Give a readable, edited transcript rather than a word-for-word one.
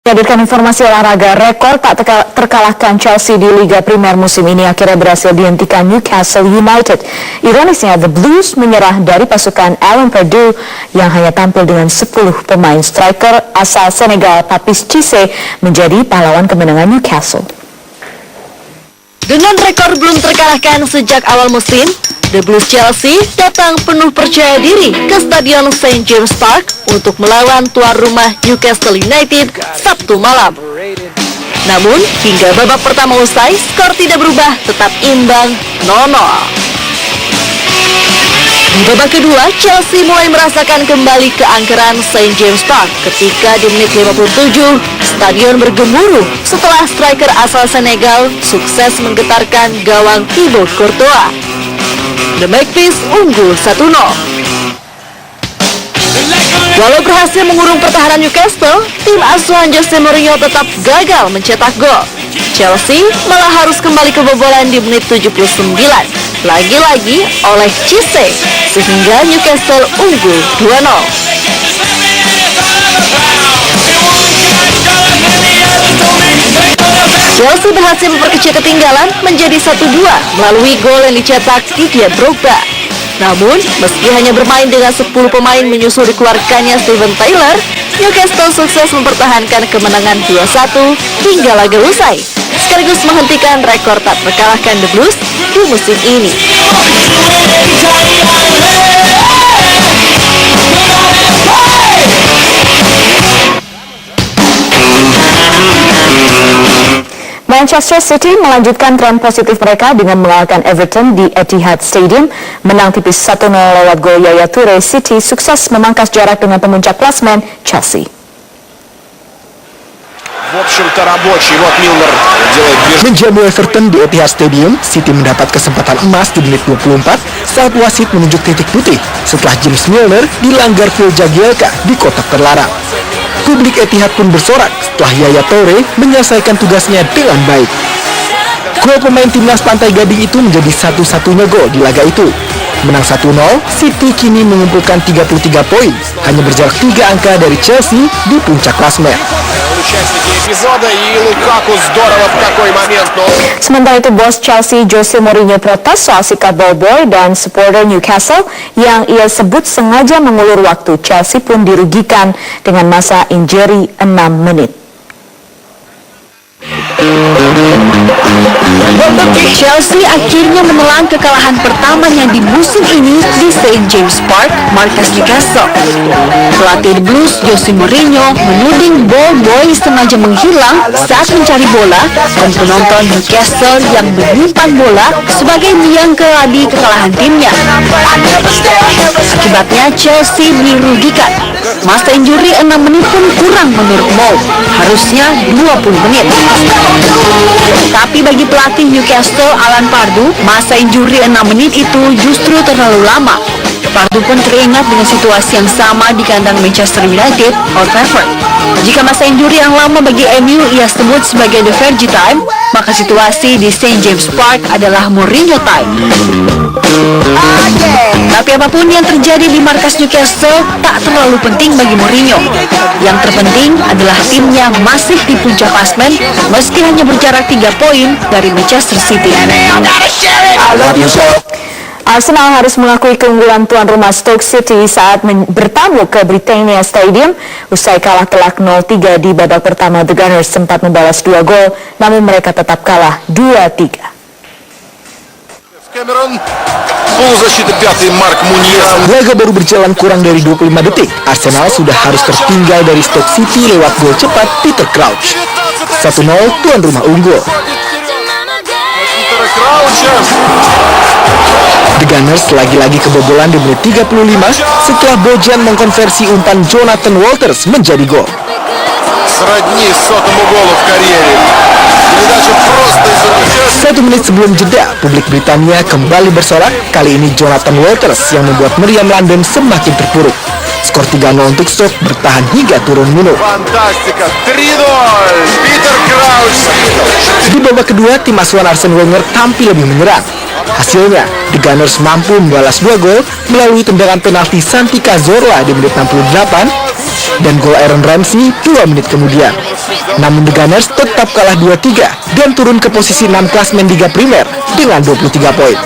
Hadirkan informasi olahraga, rekor tak terkalahkan Chelsea di Liga Primer musim ini akhirnya berhasil dihentikan Newcastle United. Ironisnya, The Blues menyerah dari pasukan Alan Pardew yang hanya tampil dengan 10 pemain. Striker asal Senegal Papis Cisse menjadi pahlawan kemenangan Newcastle. Dengan rekor belum terkalahkan sejak awal musim, The Blues Chelsea datang penuh percaya diri ke Stadion St. James Park untuk melawan tuan rumah Newcastle United Sabtu malam. Namun, hingga babak pertama usai, skor tidak berubah, tetap imbang 0-0. Di babak kedua, Chelsea mulai merasakan kembali keangkeran St. James Park ketika di menit 57, stadion bergemuruh setelah striker asal Senegal sukses menggetarkan gawang Thibaut Courtois. The Magpies unggul 1-0. Walau berhasil mengurung pertahanan Newcastle, tim asuhan Jose Mourinho tetap gagal mencetak gol. Chelsea malah harus kembali kebobolan di menit 79, lagi-lagi oleh Cisse, sehingga Newcastle unggul 2-0. Chelsea berhasil memperkecil ketinggalan menjadi 1-2 melalui gol yang dicetak Didier Drogba. Namun, meski hanya bermain dengan 10 pemain menyusul dikeluarkannya Steven Taylor, Newcastle sukses mempertahankan kemenangan 2-1 hingga laga usai, sekaligus menghentikan rekor tak terkalahkan The Blues di musim ini. Manchester City melanjutkan tren positif mereka dengan mengalahkan Everton di Etihad Stadium. Menang tipis 1-0 lewat gol Yaya Toure, City sukses memangkas jarak dengan pemuncak klasmen Chelsea. Menjamu Everton di Etihad Stadium, City mendapat kesempatan emas di menit 24 saat wasit menunjuk titik putih setelah James Milner dilanggar Phil Jagielka di kotak terlarang. Publik Etihad pun bersorak setelah Yaya Toure menyelesaikan tugasnya dengan baik. Gol pemain timnas Pantai Gading itu menjadi satu-satunya gol di laga itu. Menang 1-0, City kini mengumpulkan 33 poin, hanya berjarak 3 angka dari Chelsea di puncak klasmen. Sementara itu, bos Chelsea Jose Mourinho protes soal sikap ball-boy dan supporter Newcastle yang ia sebut sengaja mengulur waktu. Chelsea pun dirugikan dengan masa injury 6 menit. Chelsea akhirnya menelan kekalahan pertamanya di musim ini di St. James Park, markas Newcastle. Pelatih The Blues, Jose Mourinho, menuding ball-boy sengaja menghilang saat mencari bola dan penonton Newcastle yang menyimpan bola sebagai biang keladi kekalahan timnya. Akibatnya Chelsea dirugikan. Masa injury 6 menit pun kurang menurut Mou, harusnya 20 menit. Tapi bagi pelatih Newcastle Alan Pardew, masa injury 6 menit itu justru terlalu lama. Pardew pun teringat dengan situasi yang sama di kandang Manchester United, Old Trafford. Jika masa injury yang lama bagi MU ia sebut sebagai the Fergie time, maka situasi di St. James Park adalah Mourinho time. Tapi apapun yang terjadi di markas Newcastle tak terlalu penting bagi Mourinho. Yang terpenting adalah timnya masih di puncak klasmen meski hanya berjarak 3 poin dari Manchester City. Arsenal harus mengakui keunggulan tuan rumah Stoke City saat bertamu ke Britannia Stadium. Usai kalah telak 0-3 di babak pertama, The Gunners sempat membalas 2 gol, namun mereka tetap kalah 2-3. Laga baru berjalan kurang dari 25 detik, Arsenal sudah harus tertinggal dari Stoke City lewat gol cepat Peter Crouch. 1-0 tuan rumah unggul. The Gunners lagi-lagi kebobolan di menit 35 setelah Bojan mengkonversi umpan Jonathan Walters menjadi gol. 1 menit sebelum jeda, publik Britania kembali bersorak. Kali ini Jonathan Walters yang membuat meriam London semakin terpuruk. Skor 3-0 untuk Stoke bertahan hingga turun minum. Di babak kedua, tim asuhan Arsene Wenger tampil lebih menyerang. Hasilnya, The Gunners mampu membalas 2 gol melalui tendangan penalti Santi Cazorla di menit 68 dan gol Aaron Ramsey 2 menit kemudian. Namun The Gunners tetap kalah 2-3 dan turun ke posisi 6 klasmen Liga Primer dengan 23 poin.